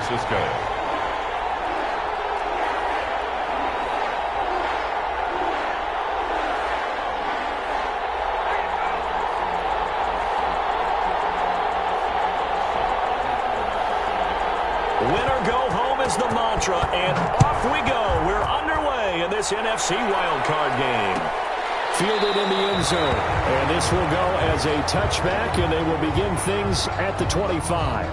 Francisco. Winner go home is the mantra, and off we go. We're underway in this NFC wildcard game. Fielded in the end zone, and this will go as a touchback, and they will begin things at the 25.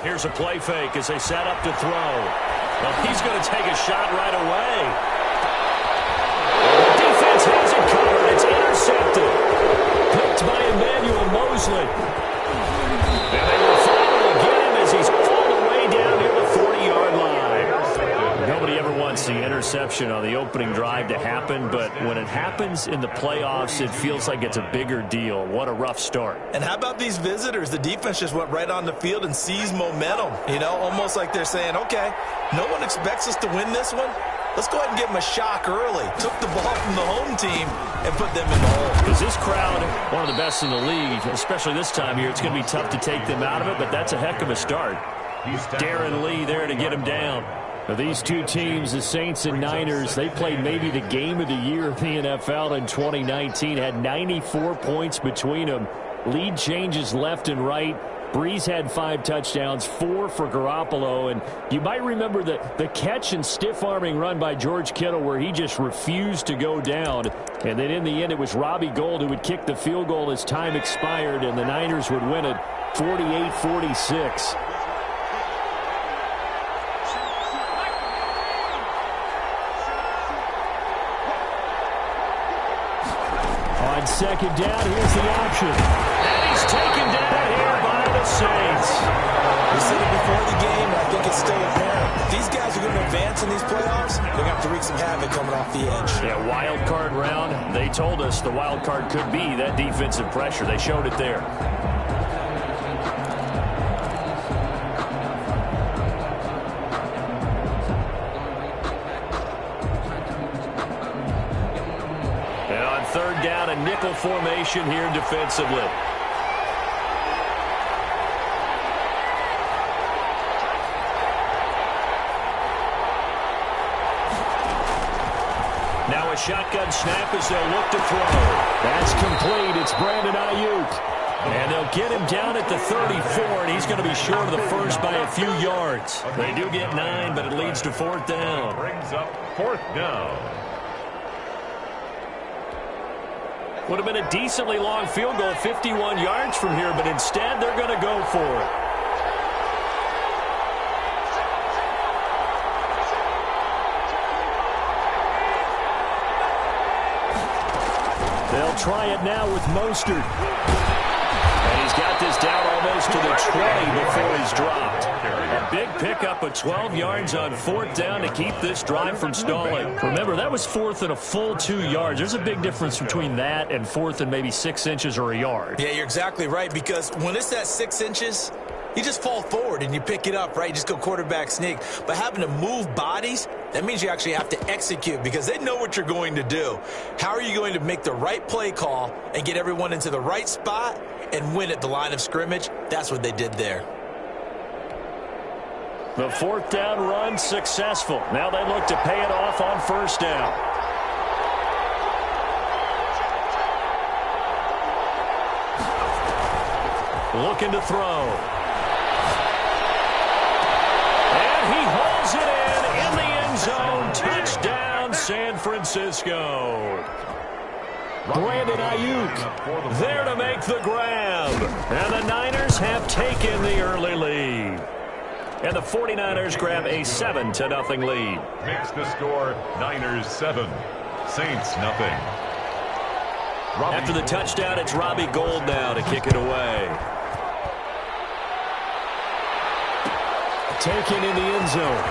Here's a play fake as they set up to throw. Well, he's going to take a shot right away. The defense has it covered. It's intercepted. Picked by Emmanuel Mosley. And they will finally get him as he's all the way down near the 40-yard line. Nobody ever wants the interception on the opening drive to happen, but when it happens in the playoffs, it feels like it's a bigger deal. What a rough start. And how about these visitors? The defense just went right on the field and seized momentum. You know, almost like they're saying, okay, no one expects us to win this one. Let's go ahead and give them a shock early. Took the ball from the home team and put them in the hole. Because this crowd, one of the best in the league, especially this time of year, it's going to be tough to take them out of it, but that's a heck of a start. Darren Lee there to get him down. Now, these two teams, the Saints and Niners, they played maybe the game of the year in the NFL in 2019. Had 94 points between them. Lead changes left and right. Breeze had 5 touchdowns, 4 for Garoppolo. And you might remember the catch and stiff-arming run by George Kittle where he just refused to go down. And then in the end, it was Robbie Gould who would kick the field goal as time expired, and the Niners would win it 48-46. On second down, here's the option. And he's taken down here by the Saints. We said it before the game, and I think it's still apparent. If these guys are going to advance in these playoffs, they're going to have to wreak some havoc coming off the edge. Yeah, wild card round. They told us the wild card could be that defensive pressure. They showed it there. Third down, a nickel formation here defensively. Now a shotgun snap as they'll look to throw. That's complete. It's Brandon Ayuk. And they'll get him down at the 34, and he's going to be short of the first by a few yards. They do get 9, but it leads to 4th down. Brings up 4th down. Would have been a decently long field goal, 51 yards from here, but instead they're going to go for it. They'll try it now with Mostert. And he's got this down almost to the 20 before he's dropped. A big pickup of 12 yards on 4th down to keep this drive from stalling. Remember, that was 4th and a full 2 yards. There's a big difference between that and 4th and maybe 6 inches or a yard. Yeah, you're exactly right, because when it's that 6 inches, you just fall forward and you pick it up, right? You just go quarterback sneak. But having to move bodies, that means you actually have to execute because they know what you're going to do. How are you going to make the right play call and get everyone into the right spot and win at the line of scrimmage? That's what they did there. The 4th down run successful. Now they look to pay it off on 1st down. Looking to throw. And he holds it in the end zone. Touchdown, San Francisco. Brandon Ayuk there to make the grab. And the Niners have taken the early lead. And the 49ers grab a 7-0 lead. Makes the score Niners 7, Saints nothing. After the touchdown, it's Robbie Gould now to kick it away. Taken in the end zone.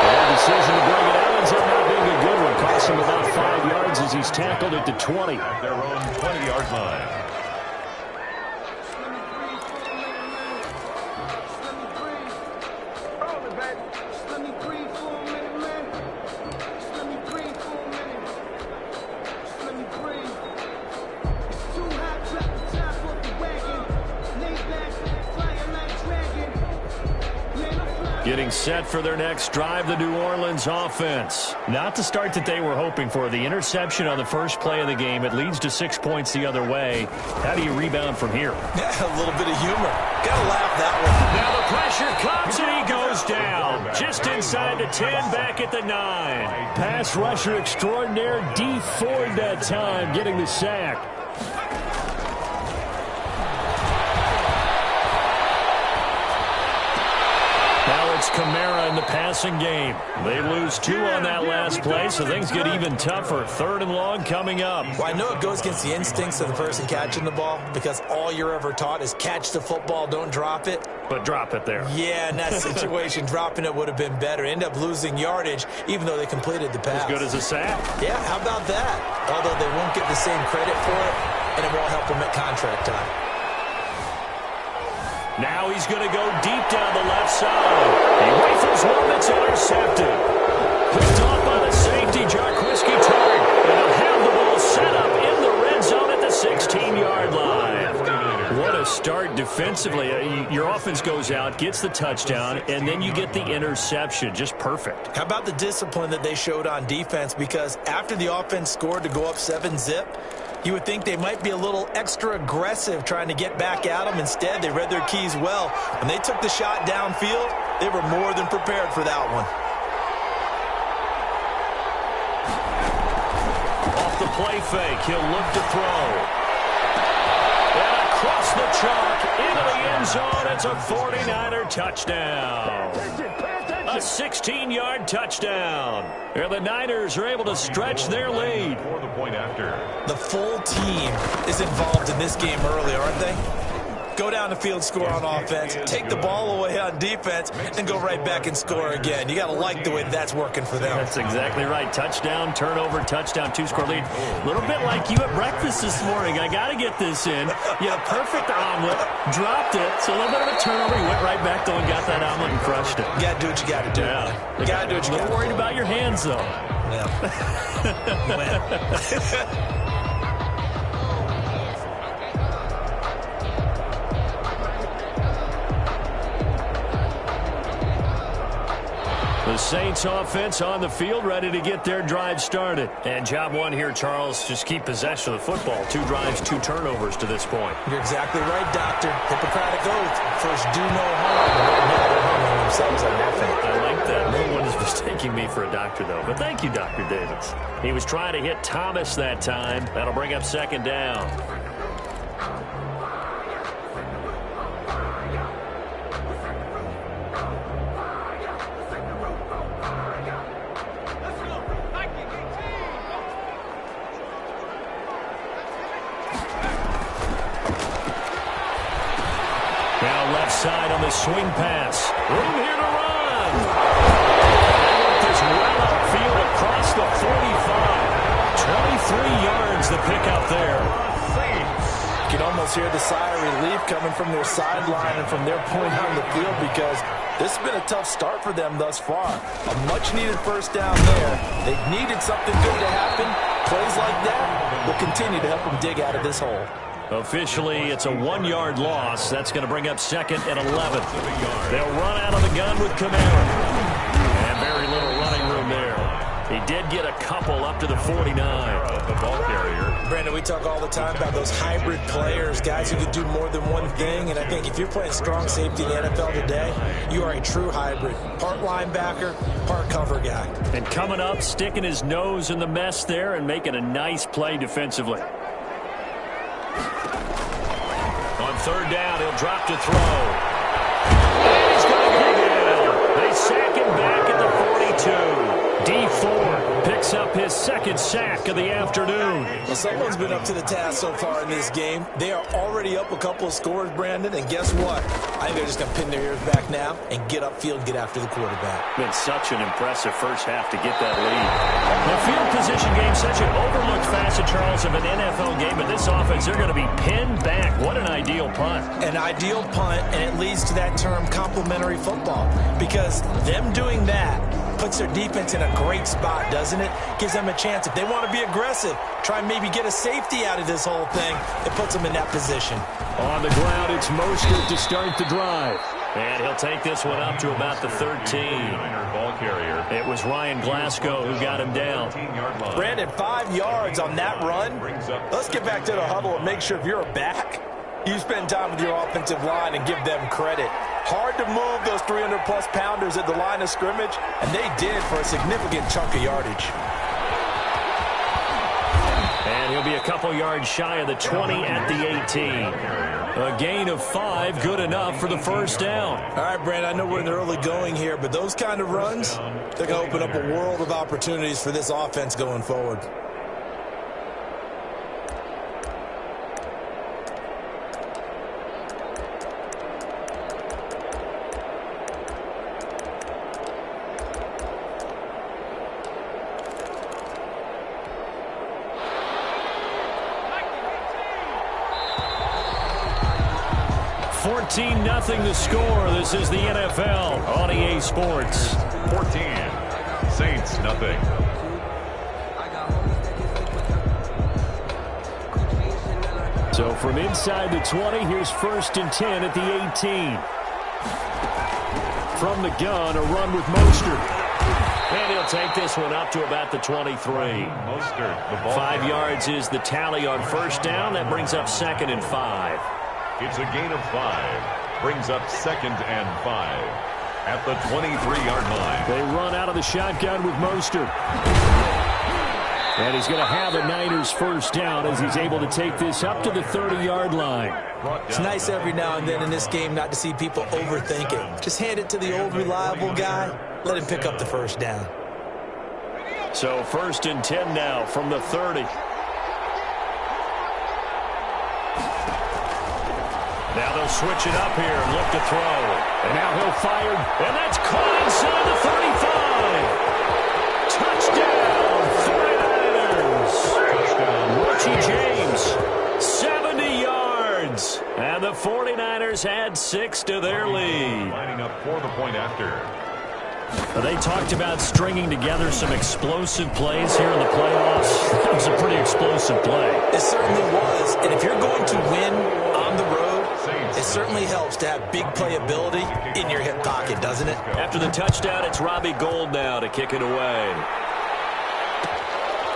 The decision to bring it out ends up not being a good one. Costs him about 5 yards as he's tackled at the 20. At their own 20-yard line. Getting set for their next drive, the New Orleans offense. Not the start that they were hoping for. The interception on the first play of the game. It leads to 6 points the other way. How do you rebound from here? Yeah, a little bit of humor. Gotta laugh that one. Now the pressure comes and he goes down. Just inside the 10, back at the 9. Pass rusher extraordinaire, D Ford that time, getting the sack. It's Kamara in the passing game. They lose 2 on that last play, so things get even tougher. 3rd and long coming up. Well, I know it goes against the instincts of the person catching the ball because all you're ever taught is catch the football, don't drop it. But drop it there. Yeah, in that situation, dropping it would have been better. End up losing yardage, even though they completed the pass. As good as a sack. Yeah, how about that? Although they won't get the same credit for it, and it won't help them at contract time. Now he's going to go deep down the left side. He rifles one that's intercepted. Picked off by the safety, Jarquiski Tartt. And they'll have the ball set up in the red zone at the 16-yard line. What a start defensively. Your offense goes out, gets the touchdown, and then you get the interception. Just perfect. How about the discipline that they showed on defense? Because after the offense scored to go up 7-zip, you would think they might be a little extra aggressive trying to get back at them. Instead, they read their keys well. When they took the shot downfield, they were more than prepared for that one. Off the play fake, he'll look to throw. And across the chalk, into the end zone, it's a 49er touchdown. A 16-yard touchdown. And the Niners are able to stretch their lead. For the point after. The full team is involved in this game early, aren't they? Go down the field, score on offense, take the ball away on defense, and go right back and score again. You got to like the way that's working for them. That's exactly right. Touchdown, turnover, touchdown, 2-score lead. A little bit like you at breakfast this morning. I got to get this in. You had a perfect omelet, dropped it, so a little bit of a turnover. You went right back, though, and got that omelet and crushed it. You got to do what you got to do. Yeah. You got to do what you got to do. A little worried about your hands, though. Yeah. The Saints offense on the field, ready to get their drive started. And job one here, Charles, just keep possession of the football. 2 drives, 2 turnovers to this point. You're exactly right, Doctor. Hippocratic oath. First, do no harm. Now they're harming themselves on that thing. I like that. No one is mistaking me for a doctor, though. But thank you, Dr. Davis. He was trying to hit Thomas that time. That'll bring up 2nd down. Side on the swing pass. Room here to run. This well upfield across the 45. 23 yards the pick up there. You can almost hear the sigh of relief coming from their sideline and from their point on the field because this has been a tough start for them thus far. A much-needed first down there. They've needed something good to happen. Plays like that will continue to help them dig out of this hole. Officially, it's a 1-yard loss. That's going to bring up 2nd and 11. They'll run out of the gun with Kamara. And very little running room there. He did get a couple up to the 49. The ball carrier. Brandon, we talk all the time about those hybrid players, guys who can do more than one thing. And I think if you're playing strong safety in the NFL today, you are a true hybrid. Part linebacker, part cover guy. And coming up, sticking his nose in the mess there and making a nice play defensively. On 3rd down, he'll drop to throw. And he's going to go down. They sack him back at the 42. D Ford picks picks up his second sack of the afternoon. Well, someone's been up to the task so far in this game. They are already up a couple of scores, Brandon, and guess what? I think they're just going to pin their ears back now and get upfield and get after the quarterback. Been such an impressive first half to get that lead. The field position game, such an overlooked facet, Charles, of an NFL game, but this offense, they're going to be pinned back. What an ideal punt. An ideal punt, and it leads to that term complementary football, because them doing that puts their defense in a great spot, doesn't it? Gives them a chance. If they want to be aggressive, try and maybe get a safety out of this whole thing, it puts them in that position. On the ground, it's Mostert to start the drive. And he'll take this one up to about the 13. Ball carrier. It was Ryan Glasgow who got him down. Brandon, 5 yards on that run. Let's get back to the huddle and make sure if you're a back, you spend time with your offensive line and give them credit. Hard to move those 300-plus pounders at the line of scrimmage, and they did for a significant chunk of yardage. And he'll be a couple yards shy of the 20 at the 18. A gain of 5, good enough for the first down. All right, Brandon, I know we're in the early going here, but those kind of runs, they're going to open up a world of opportunities for this offense going forward. Nothing the score. This is the NFL on EA Sports. 14. Saints, nothing. So from inside the 20, here's 1st and 10 at the 18. From the gun, a run with Mostert. And he'll take this one up to about the 23. Mostert, the ball 5 carrier. yards is the tally on first down. That brings up 2nd and 5. It's a gain of 5. Brings up 2nd and 5 at the 23-yard line. They run out of the shotgun with Mostert. And he's going to have a Niners first down as he's able to take this up to the 30-yard line. It's nice every now and then in this game not to see people overthink it. Just hand it to the old reliable guy. Let him pick up the first down. So 1st and 10 now from the 30. Now they'll switch it up here and look to throw. And now he'll fire. And that's caught inside the 35. Touchdown, 49ers. Touchdown. Richie James, 70 yards. And the 49ers add 6 to their lead. Lining up for the point after. They talked about stringing together some explosive plays here in the playoffs. That was a pretty explosive play. It certainly was. And if you're going to win on the road, it certainly helps to have big playability in your hip pocket, doesn't it? After the touchdown, it's Robbie Gould now to kick it away.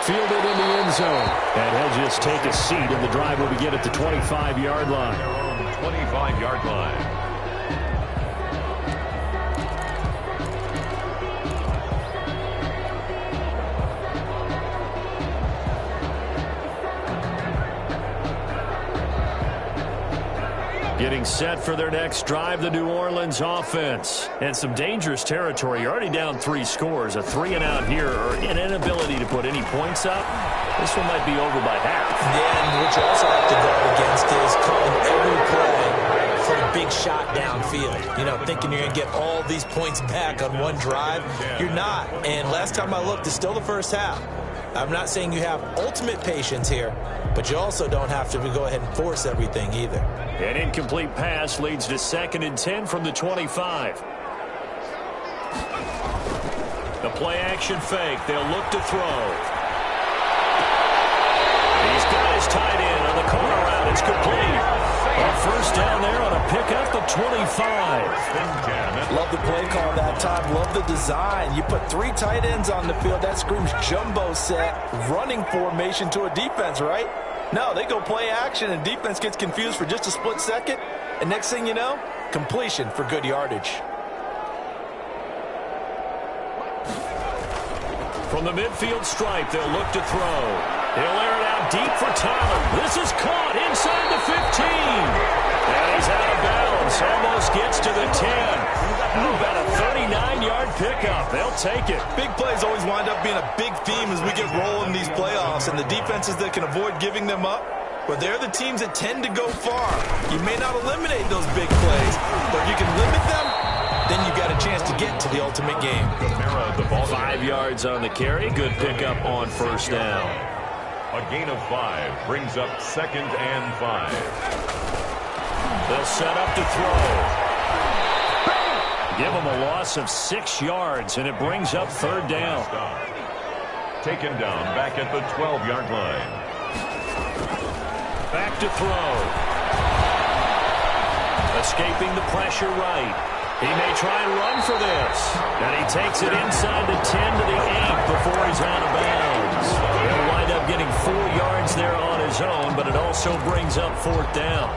Fielded in the end zone. And he'll just take a seat, and the drive will begin at the 25-yard line. 25-yard line. Getting set for their next drive, the New Orleans offense. And some dangerous territory. You're already down 3 scores. A 3-and-out here, or an inability to put any points up. This one might be over by half. Then what you also have to guard against is calling every play for a big shot downfield. You know, thinking you're going to get all these points back on one drive. You're not. And last time I looked, it's still the first half. I'm not saying you have ultimate patience here, but you also don't have to go ahead and force everything either. An incomplete pass leads to 2nd and 10 from the 25. The play-action fake. They'll look to throw. He's got his tight end on the corner route. It's complete. A first down there on a pickup of 25. Love the play call that time. Love the design. You put 3 tight ends on the field. That screams jumbo set, running formation to a defense, right? No, they go play action, and defense gets confused for just a split second. And next thing you know, completion for good yardage. From the midfield stripe, they'll look to throw. He'll air it out deep for Tyler. This is caught inside the 15. And he's out of bounds. Almost gets to the 10. About a 39-yard pickup. They'll take it. Big plays always wind up being a big theme as we get rolling these playoffs, and the defenses that can avoid giving them up, well, they're the teams that tend to go far. You may not eliminate those big plays, but if you can limit them, then you've got a chance to get to the ultimate game. 5 yards on the carry. Good pickup on first down. A gain of 5 brings up 2nd and 5. They'll set up to throw. Give them a loss of 6 yards, and it brings up 3rd down. Taken down back at the 12-yard line. Back to throw. Escaping the pressure right. He may try and run for this. And he takes it inside the 10 to the 8 before he's out of bounds. He'll wind up getting 4 yards there on his own, but it also brings up 4th down.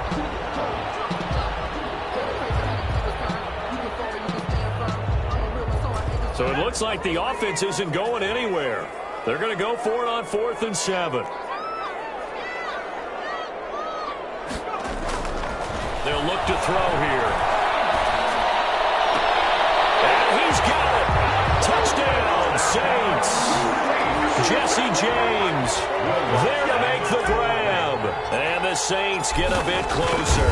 So it looks like the offense isn't going anywhere. They're going to go for it on 4th and 7. They'll look to throw here. And he's got it. Touchdown, Saints. Jesse James there to make the grab. And the Saints get a bit closer.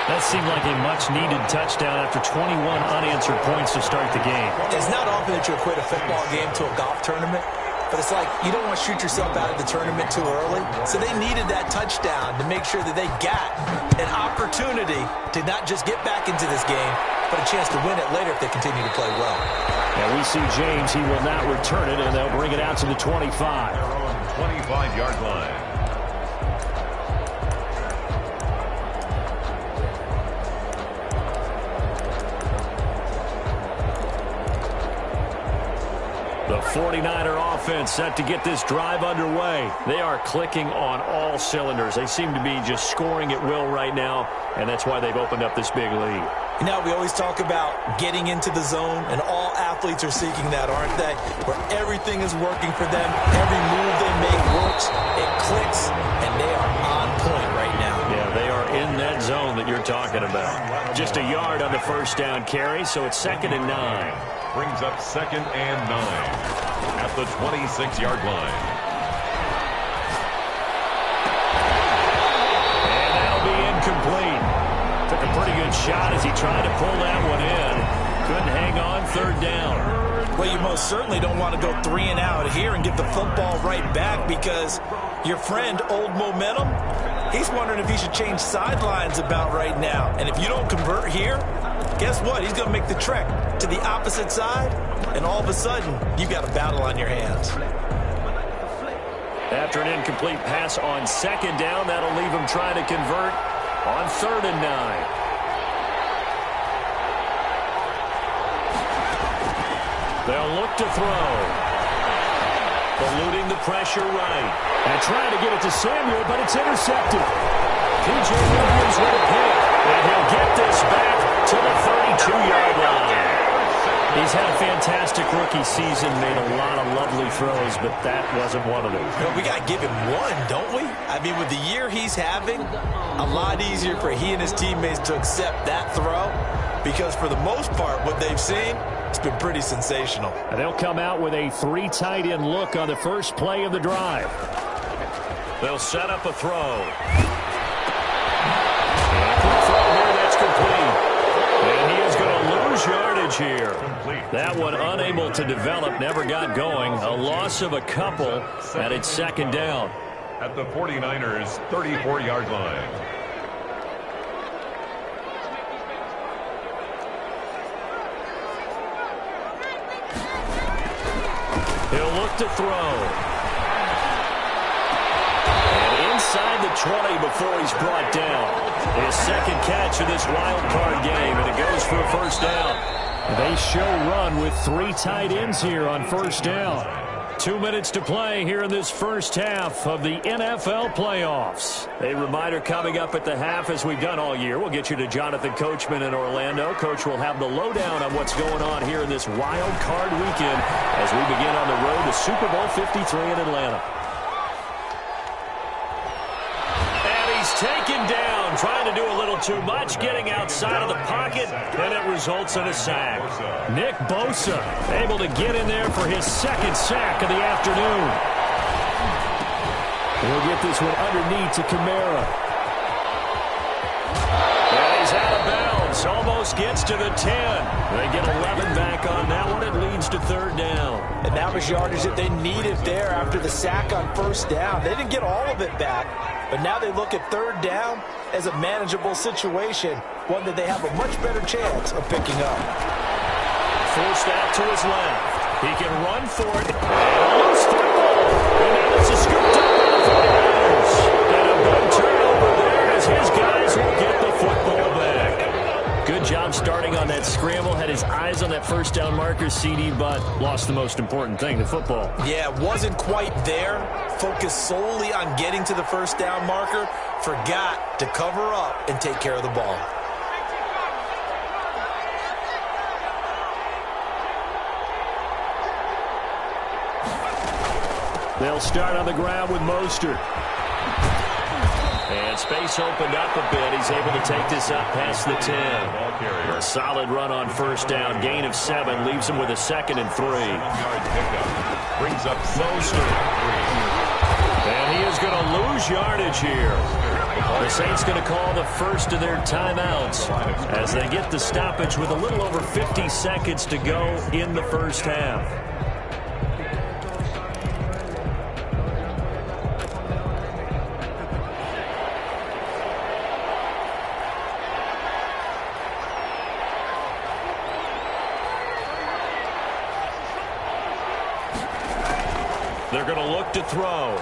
That seemed like a much-needed touchdown after 21 unanswered points to start the game. It's not often that you equate a football game to a golf tournament, but it's like you don't want to shoot yourself out of the tournament too early. So they needed that touchdown to make sure that they got an opportunity to not just get back into this game, but a chance to win it later if they continue to play well. And we see James. He will not return it, and they'll bring it out to the 25. 25-yard line. The 49er offense set to get this drive underway. They are clicking on all cylinders. They seem to be just scoring at will right now, and that's why they've opened up this big lead. You know, we always talk about getting into the zone, and all athletes are seeking that, aren't they? Where everything is working for them, every move they make works, it clicks, and they are on point right now. Yeah, they are in that zone that you're talking about. Just a yard on the first down carry, so it's 2nd and 9. Brings up 2nd and 9 at the 26-yard line. And that'll be incomplete. Took a pretty good shot as he tried to pull that one in. Couldn't hang on, 3rd down. Well, you most certainly don't want to go 3 and out here and get the football right back because your friend, Old Momentum, he's wondering if he should change sidelines about right now. And if you don't convert here, guess what? He's going to make the trek to the opposite side, and all of a sudden, you've got a battle on your hands. After an incomplete pass on 2nd down, that'll leave him trying to convert on 3rd and 9. They'll look to throw. Eluding the pressure right. And trying to get it to Samuel, but it's intercepted. P.J. Williams with a pick. And he'll get this back to the 32-yard line. He's had a fantastic rookie season, made a lot of lovely throws, but that wasn't one of them. No, we got to give him one, don't we? I mean, with the year he's having, a lot easier for he and his teammates to accept that throw because for the most part, what they've seen, it's been pretty sensational. And they'll come out with a 3 tight end look on the first play of the drive. They'll set up a throw. Quick throw here, that's complete. And he is going to lose yardage here. That one unable to develop, never got going. A loss of a couple, and it's 2nd down. At the 49ers' 34-yard line. He'll look to throw. And inside the 20 before he's brought down. His 2nd catch of this wild card game, and it goes for a first down. They show run with 3 tight ends here on first down. 2 minutes to play here in this first half of the NFL playoffs. A reminder coming up at the half, as we've done all year. We'll get you to Jonathan Coachman in Orlando. Coach will have the lowdown on what's going on here in this wild card weekend as we begin on the road to Super Bowl 53 in Atlanta. And he's taken down trying to do a little too much, getting outside of the pocket, and it results in a sack. Nick Bosa able to get in there for his second sack of the afternoon. He'll get this one underneath to Kamara. And he's out of bounds. Almost gets to the 10. They get 11 back on that one. It leads to third down. And that was yardage that they needed there after the sack on first down. They didn't get all of it back, but now they look at third down as a manageable situation, one that they have a much better chance of picking up. Forced out to his left. He can run for it. And loose football. And now it's a scooped up by the 49ers. And a big turnover there as his guys will get the football back. Good job starting on that scramble. Had his eyes on that first down marker, CD, but lost the most important thing, the football. Yeah, wasn't quite there. Focused solely on getting to the first down marker. Forgot to cover up and take care of the ball. They'll start on the ground with Mostert. And space opened up a bit. He's able to take this up past the 10. A solid run on first down. Gain of 7. Leaves him with a 2nd and 3. Brings up Mostert. And he is going to lose yardage here. The Saints going to call the first of their timeouts as they get the stoppage with a little over 50 seconds to go in the first half. They're going to look to throw.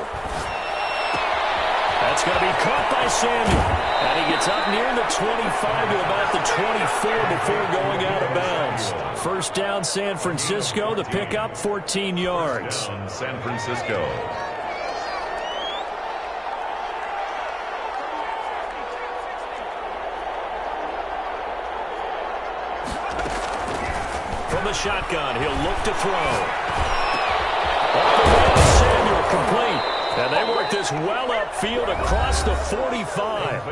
That's going to be caught by Samuel. And he gets up near the 25 to about the 24 before going out of bounds. First down, San Francisco. The pickup, 14 yards. San Francisco. From the shotgun, he'll look to throw. Off the way to Samuel, complete. And they work this well upfield across the 45.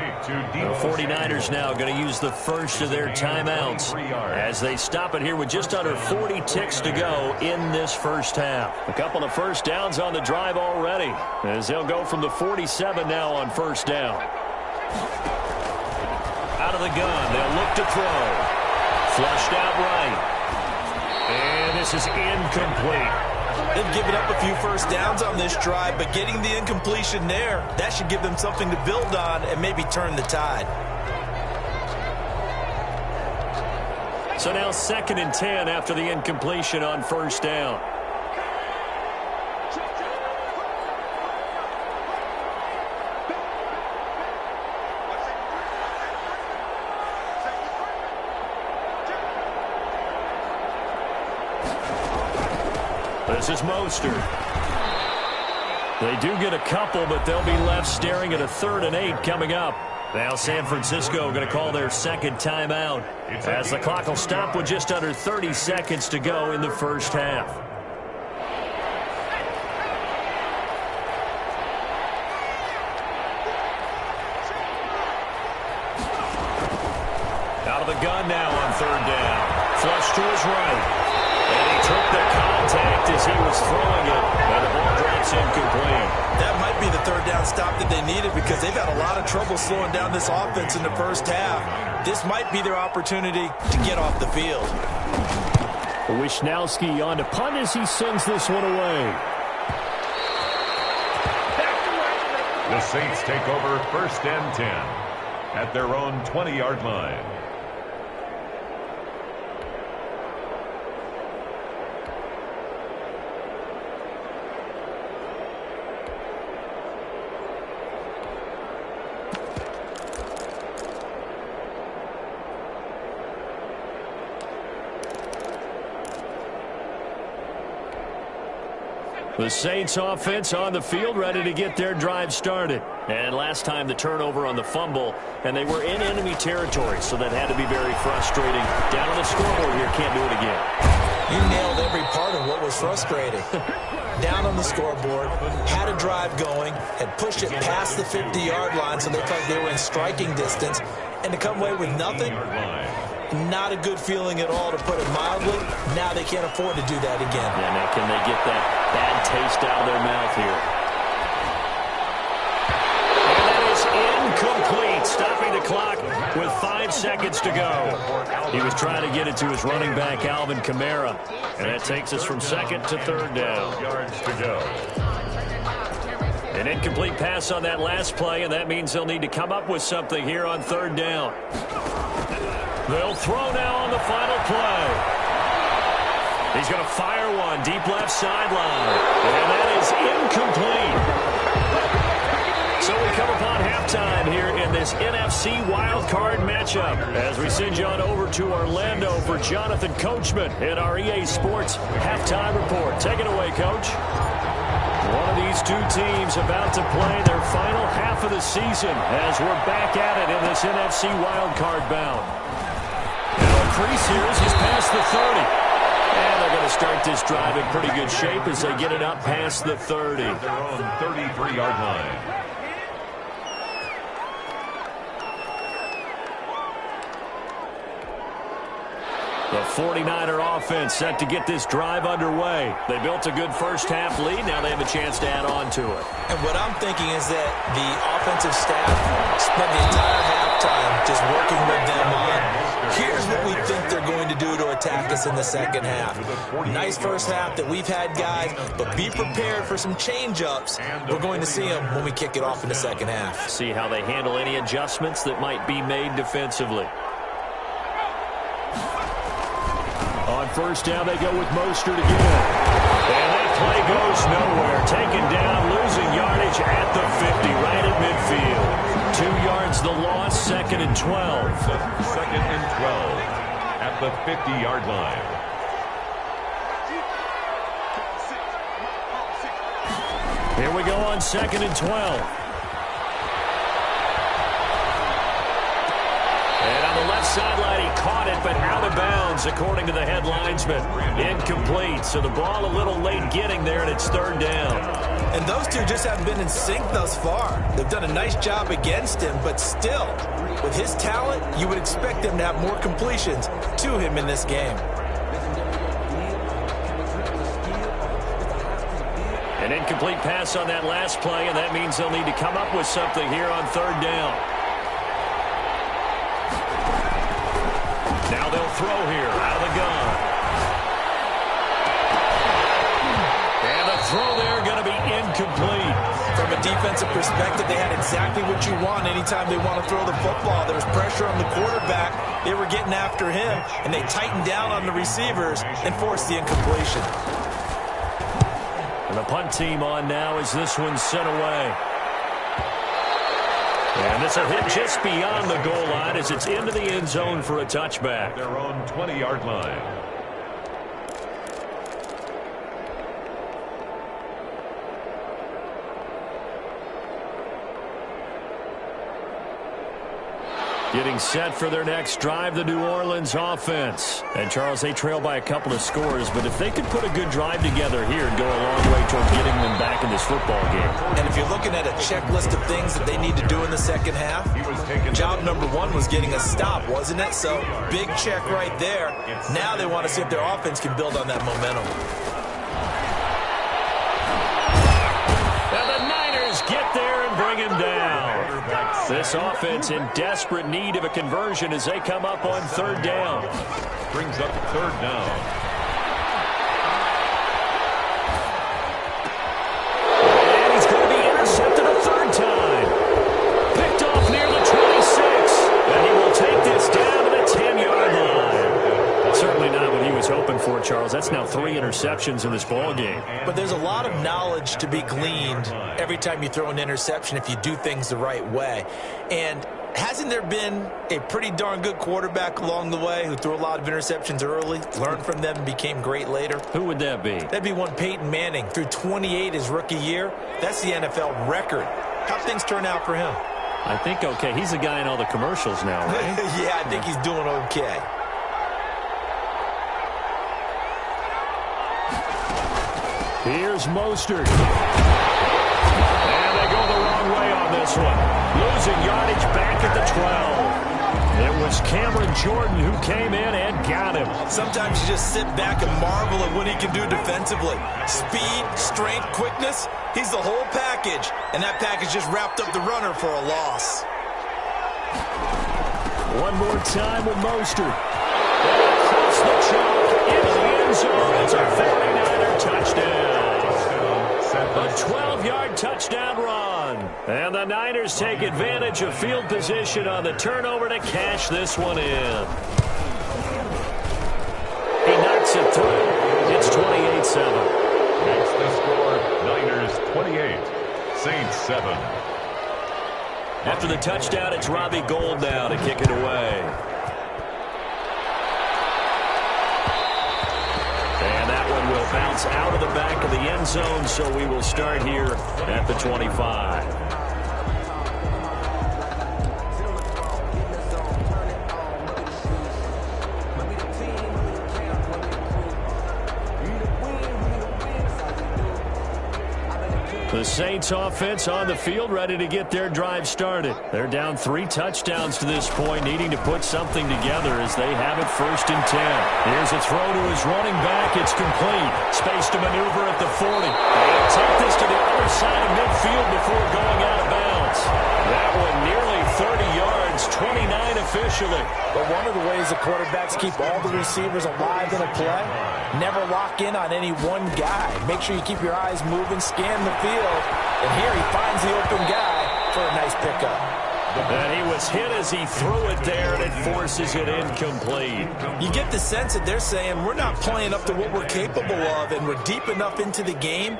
The 49ers now going to use the first of their timeouts as they stop it here with just under 40 ticks to go in this first half. A couple of first downs on the drive already as they'll go from the 47 now on first down. Out of the gun, they'll look to throw. Flushed out right. And this is incomplete. They've given up a few first downs on this drive, but getting the incompletion there, that should give them something to build on and maybe turn the tide. So now 2nd and 10 after the incompletion on first down. This is Mostert. They do get a couple, but they'll be left staring at a 3rd and 8 coming up. Now San Francisco going to call their second timeout as the clock will stop with just under 30 seconds to go in the first half. Out of the gun now on 3rd down. Flush to his right. And he took the contact as he was throwing it, and the ball drops incomplete. That might be the 3rd down stop that they needed because they've had a lot of trouble slowing down this offense in the first half. This might be their opportunity to get off the field. Wisnowski on to punt as he sends this one away. The Saints take over 1st and 10 at their own 20-yard line. The Saints offense on the field, ready to get their drive started. And last time the turnover on the fumble, and they were in enemy territory, so that had to be very frustrating. Down on the scoreboard here, can't do it again. You nailed every part of what was frustrating. down on the scoreboard, had a drive going, had pushed it past the 50-yard line so they felt like they were in striking distance, and to come away with nothing, not a good feeling at all, to put it mildly. Now they can't afford to do that again. Yeah, now can they get that bad taste out of their mouth here? And that is incomplete, stopping the clock with 5 seconds to go. He was trying to get it to his running back, Alvin Kamara, and that takes us from second to third down. Yards to go. An incomplete pass on that last play, and that means they'll need to come up with something here on third down. They'll throw now on the final play. He's going to fire one deep left sideline, and that is incomplete. So we come upon halftime here in this NFC wildcard matchup as we send you on over to Orlando for Jonathan Coachman in our EA Sports halftime report. Take it away, Coach. One of these two teams about to play their final half of the season as we're back at it in this NFC wildcard bout. Now Priest here as he's past the 30. And they're going to start this drive in pretty good shape as they get it up past the 30. Their own 33-yard line. The 49er offense set to get this drive underway. They built a good first-half lead. Now they have a chance to add on to it. And what I'm thinking is that the offensive staff spent the entire halftime just working with them on, here's what we think they're going to do to attack us in the second half. Nice first half that we've had, guys, but be prepared for some change-ups. We're going to see them when we kick it off in the second half. See how they handle any adjustments that might be made defensively. On first down, they go with Mostert again. And that play goes nowhere. Taken down, losing yardage at the 50, right at midfield. 2 yards the loss, second and 12. Second and 12 at the 50-yard line. Here we go on second and 12. Sideline, he caught it, but out of bounds, according to the head linesman. Incomplete, so the ball a little late getting there, and it's third down. And those two just haven't been in sync thus far. They've done a nice job against him, but still, with his talent, you would expect them to have more completions to him in this game. An incomplete pass on that last play, and that means they'll need to come up with something here on third down. Now they'll throw here out of the gun. And the throw there going to be incomplete. From a defensive perspective, they had exactly what you want anytime they want to throw the football. There was pressure on the quarterback. They were getting after him, and they tightened down on the receivers and forced the incompletion. And the punt team on now as this one's sent away. And it's a hit just beyond the goal line as it's into the end zone for a touchback. Their own 20-yard line. Getting set for their next drive, the New Orleans offense. And, Charles, they trail by a couple of scores, but if they could put a good drive together here and go a long way toward getting them back in this football game. And if you're looking at a checklist of things that they need to do in the second half, job number one was getting a stop, wasn't it? So, big check right there. Now they want to see if their offense can build on that momentum. And the Niners get there and bring him down. This offense in desperate need of a conversion as they come up on third down. Brings up third down. And he's going to be intercepted a third time. Picked off near the 26. And he will take this down to the 10-yard line. Certainly not what he was hoping for, Charles. That's now 3 interceptions in this ball game. But there's a lot of knowledge to be gleaned every time you throw an interception if you do things the right way. And hasn't there been a pretty darn good quarterback along the way who threw a lot of interceptions early, learned from them, and became great later? Who would that be? That'd be one Peyton Manning. Threw 28 his rookie year. That's the NFL record. How'd things turn out for him? I think okay. He's the guy in all the commercials now, right? Yeah, I think he's doing okay. Here's Mostert. And they go the wrong way on this one. Losing yardage back at the 12. It was Cameron Jordan who came in and got him. Sometimes you just sit back and marvel at what he can do defensively. Speed, strength, quickness, he's the whole package. And that package just wrapped up the runner for a loss. One more time with Mostert. Across the chalk into the end zone. It's a 49er touchdown. A 12-yard touchdown run. And the Niners take advantage of field position on the turnover to cash this one in. He knocks it through. It's 28-7. Makes the score Niners 28, Saints 7. After the touchdown, it's Robbie Gould now to kick it away. And that one will bounce out of the back of the end zone, so we will start here at the 25. The Saints offense on the field, ready to get their drive started. They're down 3 touchdowns to this point, needing to put something together as they have it 1st and 10. Here's a throw to his running back. It's complete. Space to maneuver at the 40. They'll take this to the other side of midfield before going out of bounds. That one nearly 30 yards, 29 officially. But one of the ways the quarterbacks keep all the receivers alive in a play, never lock in on any one guy. Make sure you keep your eyes moving, scan the field, and here he finds the open guy for a nice pickup. And he was hit as he threw it there, and it forces it incomplete. You get the sense that they're saying we're not playing up to what we're capable of, and we're deep enough into the game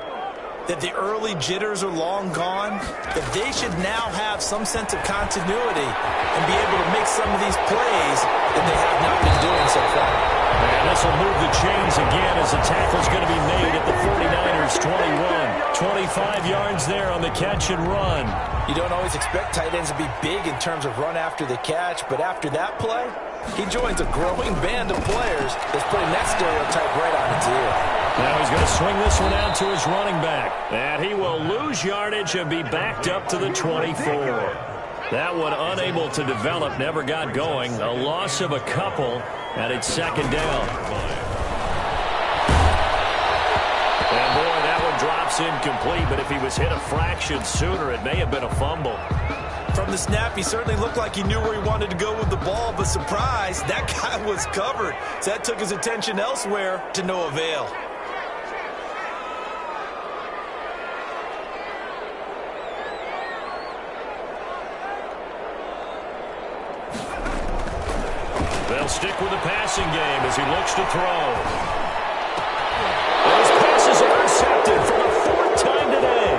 that the early jitters are long gone, that they should now have some sense of continuity and be able to make some of these plays that they have not been doing so far. And this will move the chains again as the tackle's going to be made at the 49ers 21. 25 yards there on the catch and run. You don't always expect tight ends to be big in terms of run after the catch, but after that play, he joins a growing band of players that's putting that stereotype right on its ear. Now he's going to swing this one out to his running back. And he will lose yardage and be backed up to the 24. That one unable to develop, never got going. A loss of a couple, and it's 2nd down. And boy, that one drops incomplete, but if he was hit a fraction sooner, it may have been a fumble. From the snap, he certainly looked like he knew where he wanted to go with the ball, but surprise, that guy was covered. So that took his attention elsewhere to no avail. They'll stick with the passing game as he looks to throw. Those passes are intercepted for the 4th time today.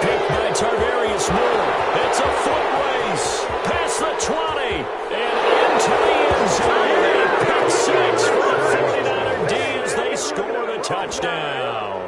Picked by Tarvarius Moore. It's a foot race. Past the 20. And into the end zone. A pick 6 for the 49er D as they score the touchdown.